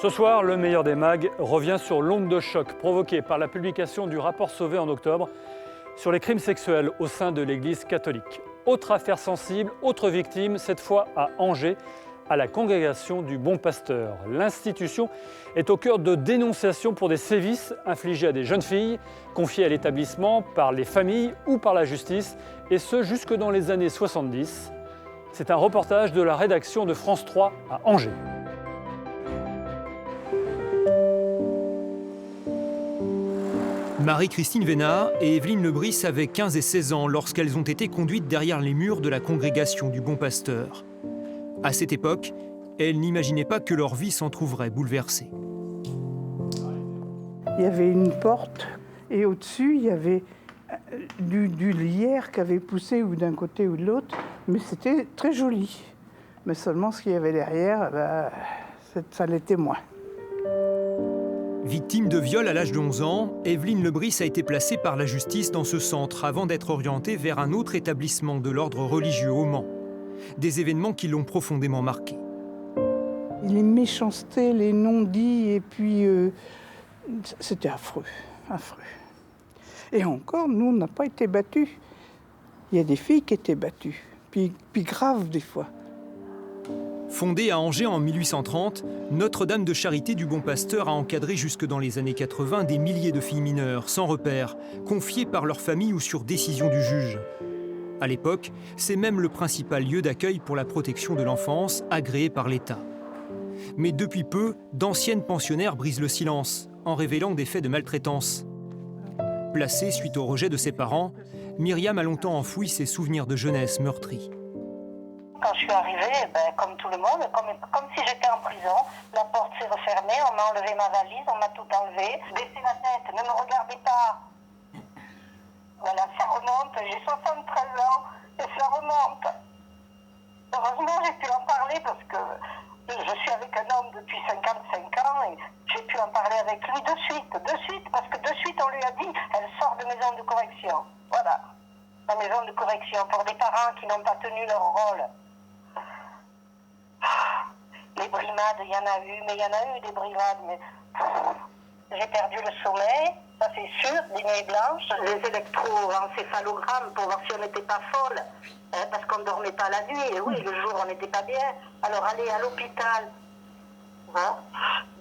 Ce soir, le meilleur des mags revient sur l'onde de choc provoquée par la publication du rapport Sauvé en octobre sur les crimes sexuels au sein de l'Église catholique. Autre affaire sensible, autre victime, cette fois à Angers, à la congrégation du Bon Pasteur. L'institution est au cœur de dénonciations pour des sévices infligés à des jeunes filles, confiées à l'établissement par les familles ou par la justice, et ce jusque dans les années 70. C'est un reportage de la rédaction de France 3 à Angers. Marie-Christine Vénard et Evelyne Lebris avaient 15 et 16 ans lorsqu'elles ont été conduites derrière les murs de la congrégation du Bon Pasteur. À cette époque, elles n'imaginaient pas que leur vie s'en trouverait bouleversée. Il y avait une porte et au-dessus, il y avait du lierre qui avait poussé ou d'un côté ou de l'autre, mais c'était très joli. Mais seulement ce qu'il y avait derrière, ça l'était moins. Victime de viol à l'âge de 11 ans, Evelyne Lebris a été placée par la justice dans ce centre avant d'être orientée vers un autre établissement de l'ordre religieux au Mans. Des événements qui l'ont profondément marquée. Les méchancetés, les non-dits, et puis c'était affreux, affreux. Et encore, nous, on n'a pas été battus. Il y a des filles qui étaient battues, puis graves des fois. Fondée à Angers en 1830, Notre-Dame de Charité du Bon Pasteur a encadré jusque dans les années 80 des milliers de filles mineures, sans repère, confiées par leur famille ou sur décision du juge. À l'époque, c'est même le principal lieu d'accueil pour la protection de l'enfance, agréé par l'État. Mais depuis peu, d'anciennes pensionnaires brisent le silence, en révélant des faits de maltraitance. Placée suite au rejet de ses parents, Myriam a longtemps enfoui ses souvenirs de jeunesse meurtris. Quand je suis arrivée, comme tout le monde, comme si j'étais en prison, la porte s'est refermée, on m'a enlevé ma valise, on m'a tout enlevé. Baissez la tête, ne me regardez pas. Voilà, ça remonte, j'ai 73 ans et ça remonte. Heureusement, j'ai pu en parler parce que je suis avec un homme depuis 55 ans et j'ai pu en parler avec lui de suite, parce que de suite on lui a dit, elle sort de maison de correction. Voilà, la maison de correction pour des parents qui n'ont pas tenu leur rôle. Les brimades, il y en a eu, mais il y en a eu des brimades, mais j'ai perdu le sommeil, ça c'est sûr, des nuits blanches, les électroencéphalogrammes pour voir si on n'était pas folle, parce qu'on ne dormait pas la nuit, et oui, le jour on n'était pas bien, alors aller à l'hôpital, hein,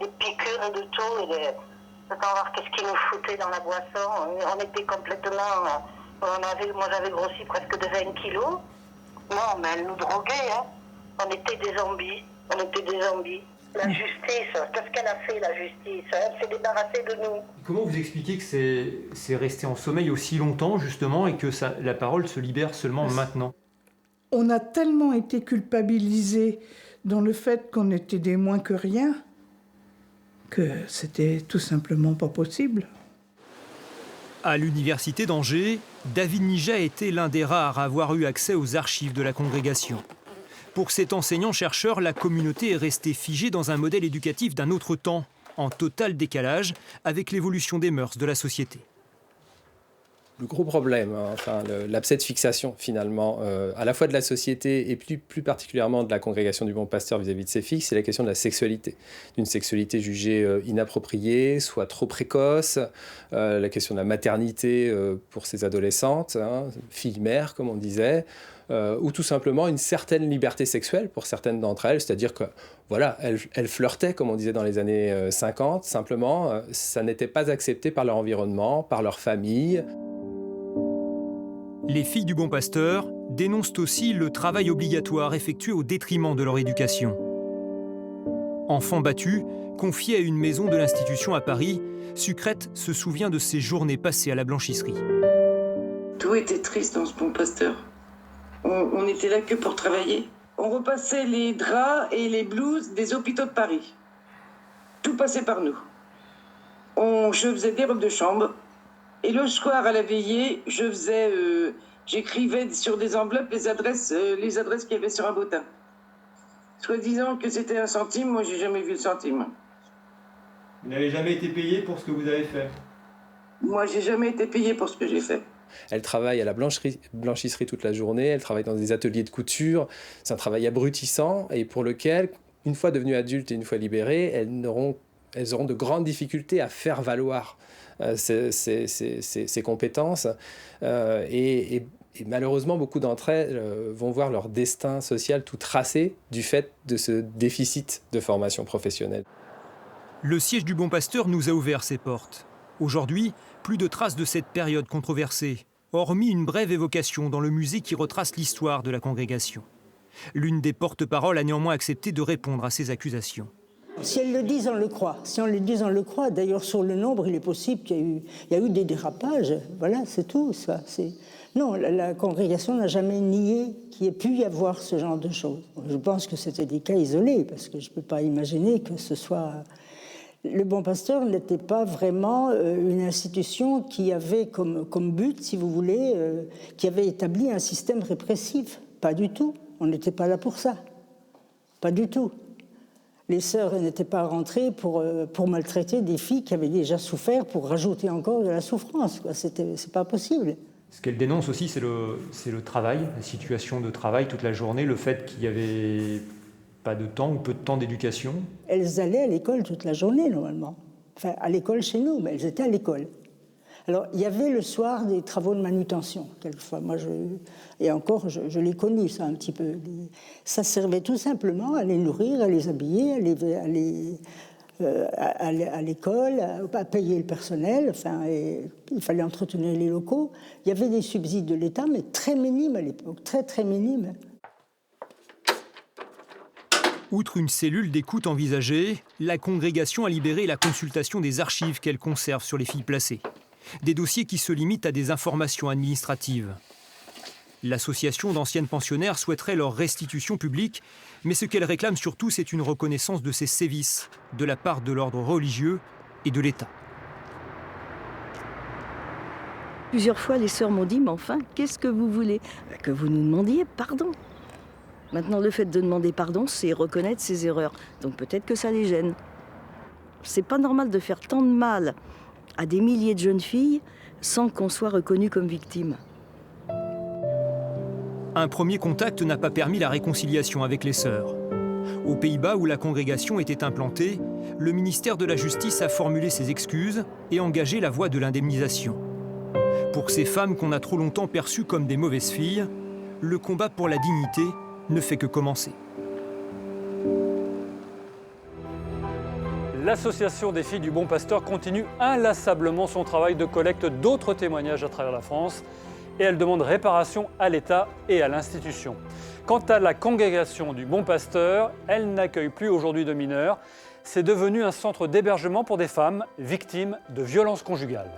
des piqûres et de tout, de pas voir qu'est-ce qu'ils nous foutaient dans la boisson, on était complètement, moi j'avais grossi presque de 20 kilos, non mais elle nous droguait, hein. On était des zombies, La justice, qu'est-ce qu'elle a fait, la justice? Elle s'est débarrassée de nous. Comment vous expliquez que c'est resté en sommeil aussi longtemps, justement, et que la parole se libère seulement maintenant? On a tellement été culpabilisés dans le fait qu'on était des moins que rien, que c'était tout simplement pas possible. À l'université d'Angers, David Niget a été l'un des rares à avoir eu accès aux archives de la congrégation. Pour cet enseignant-chercheur, la communauté est restée figée dans un modèle éducatif d'un autre temps, en total décalage avec l'évolution des mœurs de la société. Le gros problème, l'abcès de fixation finalement, à la fois de la société et plus particulièrement de la congrégation du Bon Pasteur vis-à-vis de ses filles, c'est la question de la sexualité. D'une sexualité jugée inappropriée, soit trop précoce, la question de la maternité pour ces adolescentes, filles-mères comme on disait, ou tout simplement une certaine liberté sexuelle pour certaines d'entre elles, c'est-à-dire que voilà, elles flirtaient comme on disait dans les années 50, simplement ça n'était pas accepté par leur environnement, par leur famille. Les filles du Bon Pasteur dénoncent aussi le travail obligatoire effectué au détriment de leur éducation. Enfant battu, confiée à une maison de l'institution à Paris, Sucrète se souvient de ses journées passées à la blanchisserie. Tout était triste dans ce Bon Pasteur. On était là que pour travailler. On repassait les draps et les blouses des hôpitaux de Paris. Tout passait par nous. Je faisais des robes de chambre. Et le soir, à la veillée, j'écrivais sur des enveloppes les adresses qu'il y avait sur un bottin. Soi-disant que c'était 1 centime, moi, j'ai jamais vu le centime. Vous n'avez jamais été payé pour ce que vous avez fait? Moi, j'ai jamais été payé pour ce que j'ai fait. Elle travaille à la blanchisserie toute la journée, elle travaille dans des ateliers de couture. C'est un travail abrutissant et pour lequel une fois devenues adultes et une fois libérées, elles auront de grandes difficultés à faire valoir ces compétences. Et malheureusement, beaucoup d'entre elles vont voir leur destin social tout tracé du fait de ce déficit de formation professionnelle. Le siège du Bon Pasteur nous a ouvert ses portes. Aujourd'hui, plus de traces de cette période controversée, hormis une brève évocation dans le musée qui retrace l'histoire de la congrégation. L'une des porte-paroles a néanmoins accepté de répondre à ces accusations. Si elles le disent, on le croit. Si on le dit, on le croit. D'ailleurs, sur le nombre, il est possible qu'il y a eu des dérapages. Voilà, c'est tout. Ça. Non, la congrégation n'a jamais nié qu'il y ait pu y avoir ce genre de choses. Je pense que c'était des cas isolés, parce que je ne peux pas imaginer que ce soit... Le Bon Pasteur n'était pas vraiment une institution qui avait comme but, si vous voulez, qui avait établi un système répressif. Pas du tout. On n'était pas là pour ça. Pas du tout. Les sœurs n'étaient pas rentrées pour maltraiter des filles qui avaient déjà souffert pour rajouter encore de la souffrance. C'est pas possible. Ce qu'elle dénonce aussi, c'est le travail, la situation de travail toute la journée, le fait qu'il n'y avait pas de temps ou peu de temps d'éducation. Elles allaient à l'école toute la journée, normalement. Enfin, à l'école chez nous, mais elles étaient à l'école. Alors, il y avait le soir des travaux de manutention, quelquefois. Moi, je l'ai connu, ça, un petit peu. Ça servait tout simplement à les nourrir, à les habiller, à l'école, à payer le personnel. Enfin, il fallait entretenir les locaux. Il y avait des subsides de l'État, mais très minimes à l'époque, très, très minimes. Outre une cellule d'écoute envisagée, la congrégation a libéré la consultation des archives qu'elle conserve sur les filles placées. Des dossiers qui se limitent à des informations administratives. L'association d'anciennes pensionnaires souhaiterait leur restitution publique, mais ce qu'elle réclame surtout, c'est une reconnaissance de ces sévices, de la part de l'ordre religieux et de l'État. Plusieurs fois, les sœurs m'ont dit, mais enfin, qu'est-ce que vous voulez ? Que vous nous demandiez pardon. Maintenant, le fait de demander pardon, c'est reconnaître ses erreurs. Donc peut-être que ça les gêne. C'est pas normal de faire tant de mal à des milliers de jeunes filles sans qu'on soit reconnu comme victime. Un premier contact n'a pas permis la réconciliation avec les sœurs. Aux Pays-Bas, où la congrégation était implantée, le ministère de la Justice a formulé ses excuses et engagé la voie de l'indemnisation. Pour ces femmes qu'on a trop longtemps perçues comme des mauvaises filles, le combat pour la dignité ne fait que commencer. L'association des filles du Bon Pasteur continue inlassablement son travail de collecte d'autres témoignages à travers la France et elle demande réparation à l'État et à l'institution. Quant à la congrégation du Bon Pasteur, elle n'accueille plus aujourd'hui de mineurs. C'est devenu un centre d'hébergement pour des femmes victimes de violences conjugales.